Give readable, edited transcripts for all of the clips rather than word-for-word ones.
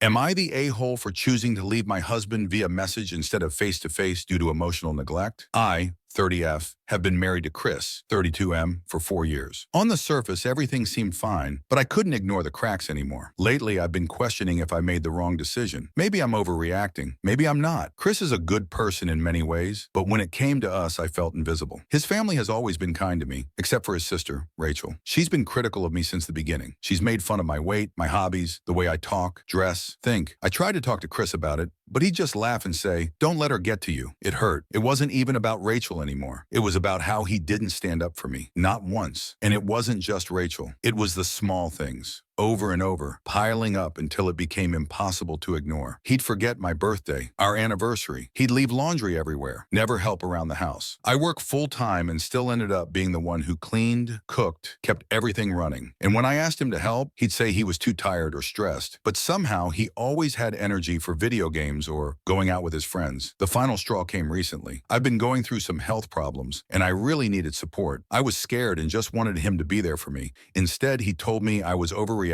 Am I the a-hole for choosing to leave my husband via message instead of face-to-face due to emotional neglect? I, 30F, have been married to Chris, 32M, for 4 years. On the surface, everything seemed fine, but I couldn't ignore the cracks anymore. Lately, I've been questioning if I made the wrong decision. Maybe I'm overreacting. Maybe I'm not. Chris is a good person in many ways, but when it came to us, I felt invisible. His family has always been kind to me, except for his sister, Rachel. She's been critical of me since the beginning. She's made fun of my weight, my hobbies, the way I talk, dress, think. I tried to talk to Chris about it, but he'd just laugh and say, "Don't let her get to you." It hurt. It wasn't even about Rachel anymore. It was about how he didn't stand up for me. Not once. And it wasn't just Rachel. It was the small things. Over and over, piling up until it became impossible to ignore. He'd forget my birthday, our anniversary. He'd leave laundry everywhere, never help around the house. I worked full-time and still ended up being the one who cleaned, cooked, kept everything running. And when I asked him to help, he'd say he was too tired or stressed. But somehow, he always had energy for video games or going out with his friends. The final straw came recently. I've been going through some health problems, and I really needed support. I was scared and just wanted him to be there for me. Instead, he told me I was overreacting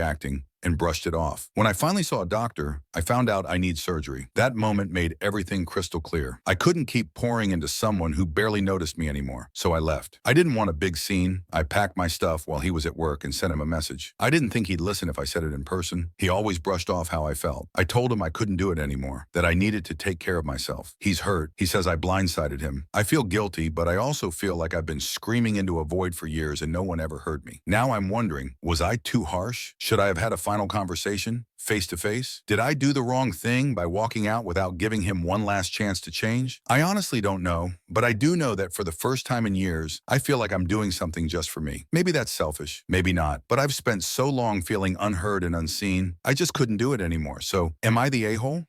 and brushed it off. When I finally saw a doctor, I found out I need surgery. That moment made everything crystal clear. I couldn't keep pouring into someone who barely noticed me anymore, so I left. I didn't want a big scene. I packed my stuff while he was at work and sent him a message. I didn't think he'd listen if I said it in person. He always brushed off how I felt. I told him I couldn't do it anymore, that I needed to take care of myself. He's hurt. He says I blindsided him. I feel guilty, but I also feel like I've been screaming into a void for years and no one ever heard me. Now I'm wondering, was I too harsh? Should I have had a final conversation, face to face? Did I do the wrong thing by walking out without giving him one last chance to change? I honestly don't know, but I do know that for the first time in years, I feel like I'm doing something just for me. Maybe that's selfish, maybe not, but I've spent so long feeling unheard and unseen, I just couldn't do it anymore. So, am I the a-hole?